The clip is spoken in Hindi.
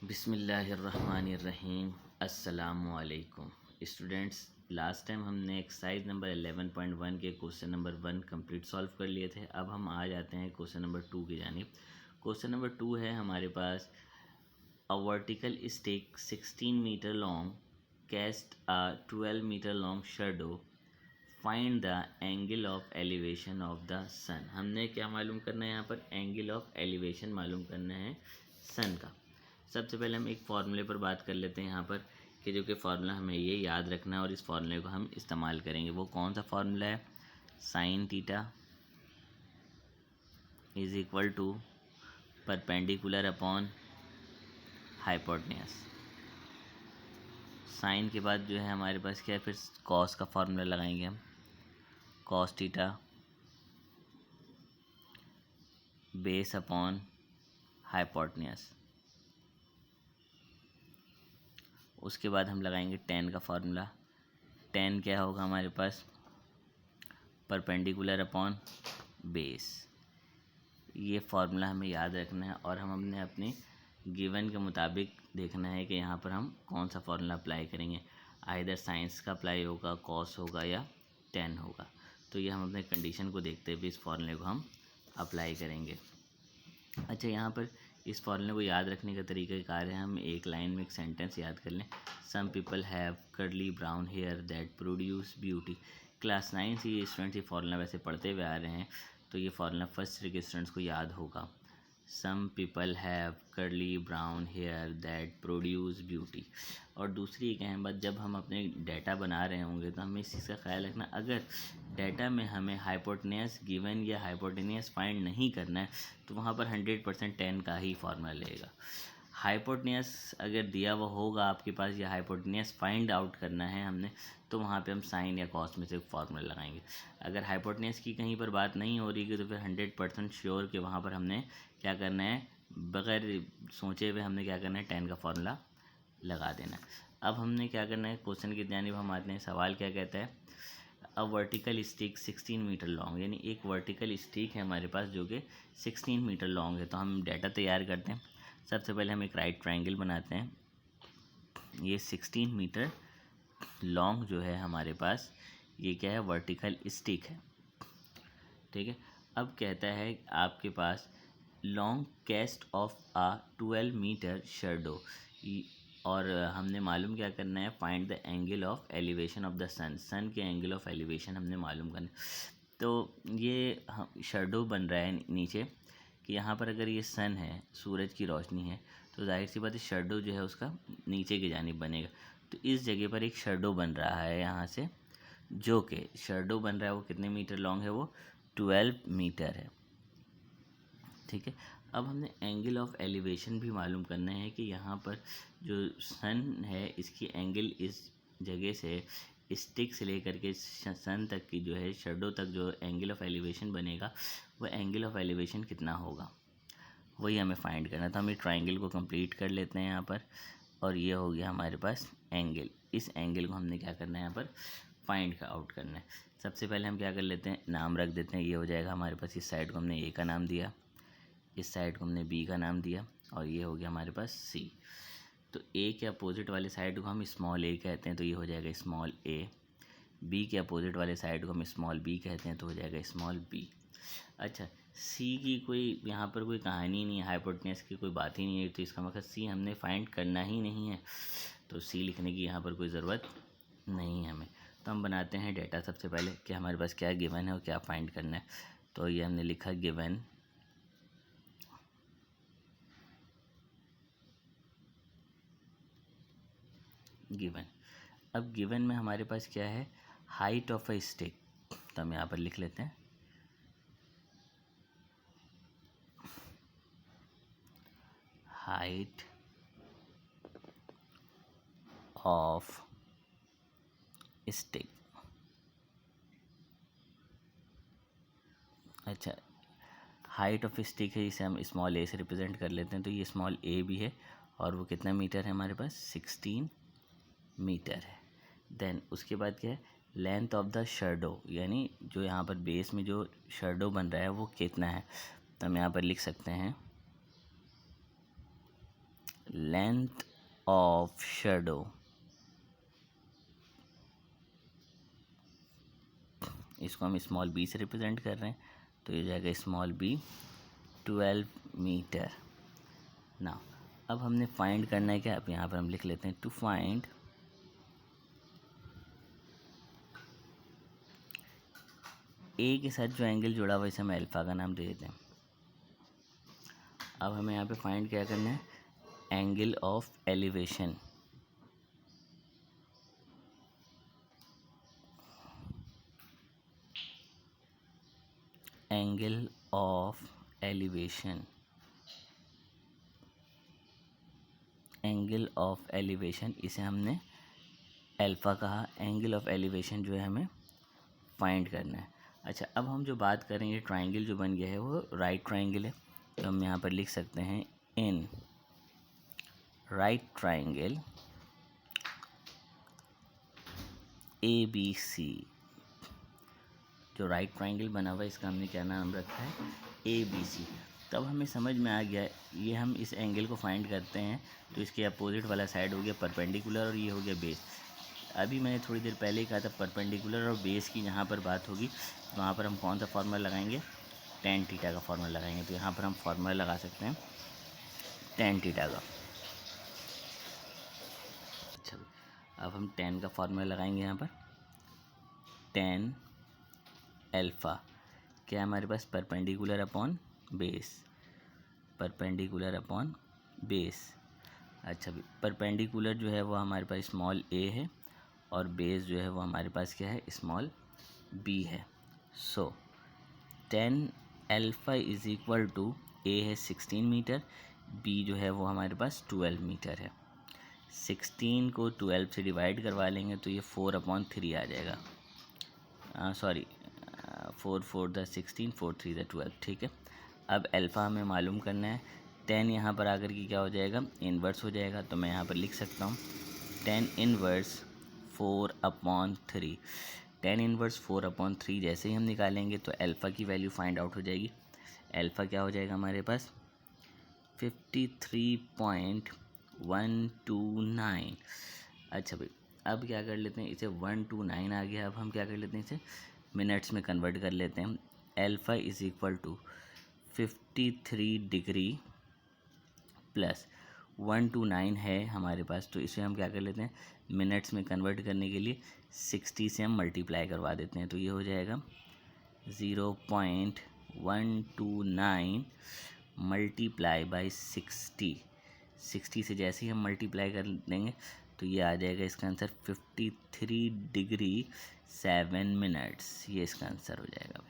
बिस्मिल्लाहिर्रहमानिर्रहीम। अस्सलामुअलैकुम स्टूडेंट्स। लास्ट टाइम हमने एक्सरसाइज नंबर 11.1 के क्वेश्चन नंबर 1 कंप्लीट सॉल्व कर लिए थे। अब हम आ जाते हैं क्वेश्चन नंबर 2 की जानिब। क्वेश्चन नंबर 2 है हमारे पास, a vertical stick 16 metre long cast a 12 metre long shadow, find the angle of elevation of the sun. हमने क्या मालूम करना है यहाँ पर? एंगल ऑफ एलिवेशन मालूम करना है सन का। सबसे पहले हम एक फार्मूले पर बात कर लेते हैं यहाँ पर, कि जो कि फार्मूला हमें ये याद रखना है और इस फार्मूले को हम इस्तेमाल करेंगे। वो कौन सा फार्मूला है? Sine theta is equal to perpendicular upon hypotenuse. Sine के बाद जो है हमारे पास क्या है, फिर कॉस का फार्मूला लगाएंगे हम। Cos theta base upon hypotenuse. उसके बाद हम लगाएंगे टेन का फार्मूला। टेन क्या होगा हमारे पास? Perpendicular upon base. ये फार्मूला हमें याद रखना है और हम हमने अपने गिवन के मुताबिक देखना है कि यहाँ पर हम कौन सा फार्मूला अप्लाई करेंगे। आइदर साइंस का अप्लाई होगा, कॉस होगा या टेन होगा। तो ये हम अपने कंडीशन को देखते हुए इस फार्मूले को हम अप्लाई करेंगे। अच्छा, यहाँ पर इस फार्मूले को याद रखने का तरीका कार है, हम एक लाइन में एक सेंटेंस याद कर लें। Some people have curly brown hair that produce beauty. Class 9 से ये स्टूडेंट्स ये फार्मूला वैसे पढ़ते हुए आ रहे हैं, तो ये फार्मूला फर्स्ट ईयर के स्टूडेंट्स को याद होगा। Some people have curly brown hair that produce beauty. और दूसरी एक अहम बात, जब हम अपने डाटा बना रहे होंगे तो हमें इस चीज़ का ख्याल रखना, अगर डाटा में हमें हाइपोटेन्यूज गिवन या हाइपोटेन्यूज फाइंड नहीं करना है तो वहाँ पर 100% 10 का ही फार्मूला लगेगा। हाइपोटेन्यूज अगर दिया हुआ होगा आपके पास या हाइपोटेन्यूज फाइंड आउट करना है हमने, तो वहाँ पे हम साइन या कॉस में से फार्मूला लगाएंगे। अगर हाइपोटेन्यूज की कहीं पर बात नहीं हो रही है तो फिर 100% श्योर कि वहाँ पर हमने क्या करना है, बगैर सोचे हुए हमने क्या करना है, 10 का फार्मूला लगा देना है। अब हमने क्या करना है, क्वेश्चन की जानिब हम आते हैं। सवाल क्या कहता है? A vertical stick 16 metre long, यानी एक वर्टिकल स्टिक है हमारे पास जो कि 16 मीटर लॉन्ग है। तो हम डाटा तैयार करते हैं। सबसे पहले हम एक राइट ट्रायंगल बनाते हैं। ये 16 मीटर लॉन्ग जो है हमारे पास, ये क्या है? वर्टिकल स्टिक है, ठीक है। अब कहता है आपके पास long cast of a 12 metre shadow, और हमने मालूम क्या करना है, find the angle of elevation of the sun. Sun के एंगल ऑफ एलिवेशन हमने मालूम करना। तो ये शेडो बन रहा है नीचे, कि यहाँ पर अगर ये सन है, सूरज की रोशनी है, तो जाहिर सी बात है शेडो जो है उसका नीचे की जानिब बनेगा। तो इस जगह पर एक शेडो बन रहा है यहाँ से, जो कि शेडो बन रहा है वो कितने मीटर लॉन्ग है? वो 12 मीटर है, ठीक है। अब हमने एंगल ऑफ एलिवेशन भी मालूम करना है कि यहाँ पर जो सन है इसकी एंगल इस जगह से स्टिक से लेकर के सन तक की जो है शेडो तक जो एंगल ऑफ एलिवेशन बनेगा, वो एंगल ऑफ एलिवेशन कितना होगा, वही हमें फाइंड करना। तो हम ये ट्राइंगल को कंप्लीट कर लेते हैं यहाँ पर, और ये हो गया हमारे पास एंगल। इस एंगल को हमने क्या करना है, यहाँ पर फाइंड का आउट करना है। सबसे पहले हम क्या कर लेते हैं, नाम रख देते हैं। ये हो जाएगा हमारे पास, इस साइड को हमने ए का नाम दिया, इस साइड को हमने बी का नाम दिया, और ये हो गया हमारे पास सी। तो ए के अपोजिट वाले साइड को हम स्मॉल ए कहते हैं, तो ये हो जाएगा स्मॉल ए। बी के अपोजिट वाले साइड को हम स्मॉल बी कहते हैं, तो हो जाएगा स्मॉल बी। अच्छा, सी की कोई यहाँ पर कोई कहानी नहीं है, हाइपोटेन्यूज की कोई बात ही नहीं है, तो इसका मतलब सी हमने फाइंड करना ही नहीं है, तो सी लिखने की यहाँ पर कोई ज़रूरत नहीं है हमें। तो हम बनाते हैं डेटा। सबसे पहले कि हमारे पास क्या गिवन है और क्या फाइंड करना है। तो ये हमने लिखा गिवन गिवन। अब गिवन में हमारे पास क्या है, हाइट ऑफ अ स्टिक। तो हम यहाँ पर लिख लेते हैं हाइट ऑफ स्टिक। अच्छा, हाइट ऑफ स्टिक है, इसे हम स्मॉल ए से रिप्रेजेंट कर लेते हैं। तो ये स्मॉल ए भी है, और वो कितना मीटर है हमारे पास? 16 मीटर है। देन उसके बाद क्या है, लेंथ ऑफ द शेडो, यानी जो यहाँ पर बेस में जो शेडो बन रहा है वो कितना है। तो हम यहाँ पर लिख सकते हैं लेंथ ऑफ शेडो, इसको हम स्मॉल बी से रिप्रेजेंट कर रहे हैं, तो ये जाएगा स्मॉल बी 12 मीटर। ना अब हमने फाइंड करना है क्या, अब यहाँ पर हम लिख लेते हैं टू फाइंड ए के साथ जो एंगल जुड़ा हुआ है इसे हम अल्फा का नाम दे देते हैं। अब हमें यहाँ पे फाइंड क्या करना है, angle of elevation, angle of elevation, angle of elevation इसे हमने अल्फा कहा। एंगल ऑफ एलिवेशन जो है हमें फाइंड करना है। अच्छा, अब हम जो बात करेंगे ट्राइंगल जो बन गया है वो राइट ट्राइंगल है, तो हम यहाँ पर लिख सकते हैं इन राइट ट्राइंगल ABC, जो राइट ट्राइंगल बना हुआ है इसका हमने क्या नाम रखा है, ABC। तब हमें समझ में आ गया, ये हम इस एंगल को फाइंड करते हैं तो इसके अपोजिट वाला साइड हो गया परपेंडिकुलर और ये हो गया बेस। अभी मैंने थोड़ी देर पहले ही कहा था परपेंडिकुलर और बेस की जहाँ पर बात होगी वहाँ पर हम कौन सा फार्मूला लगाएंगे, tan थीटा का फार्मूला लगाएंगे। तो यहाँ पर हम फार्मूला लगा सकते हैं tan थीटा का। अच्छा, अब हम tan का फार्मूला लगाएंगे यहाँ पर, tan अल्फ़ा क्या है हमारे पास, perpendicular upon base, perpendicular upon base. अच्छा, परपेंडिकुलर जो है वो हमारे पास स्मॉल a है और बेस जो है वो हमारे पास क्या है, स्मॉल b है। So tan alpha is equal to a है 16 मीटर, b जो है वो हमारे पास 12 मीटर है। 16 को 12 से डिवाइड करवा लेंगे तो ये 4/3 आ जाएगा। सॉरी, 4×4 = 16, 4×3 = 12, ठीक है। अब अल्फ़ा हमें मालूम करना है, tan यहाँ पर आकर के क्या हो जाएगा, इन्वर्स हो जाएगा। तो मैं यहाँ पर लिख सकता हूँ tan इन्वर्स 4/3। tan इन्वर्स 4/3 जैसे ही हम निकालेंगे तो अल्फ़ा की वैल्यू फाइंड आउट हो जाएगी। अल्फ़ा क्या हो जाएगा हमारे पास, 53.129। अच्छा भाई, अब क्या कर लेते हैं, इसे 129 आ गया, अब हम क्या कर लेते हैं, इसे मिनट्स में कन्वर्ट कर लेते हैं। Alpha is equal to 53 degree plus 129 है हमारे पास, तो इसे हम क्या कर लेते हैं, मिनट्स में कन्वर्ट करने के लिए 60 से हम मल्टीप्लाई करवा देते हैं। तो ये हो जाएगा 0.129 मल्टीप्लाई बाई 60 से जैसे ही हम मल्टीप्लाई कर देंगे तो ये आ जाएगा इसका आंसर 53 डिग्री 7 मिनट्स, ये इसका आंसर हो जाएगा।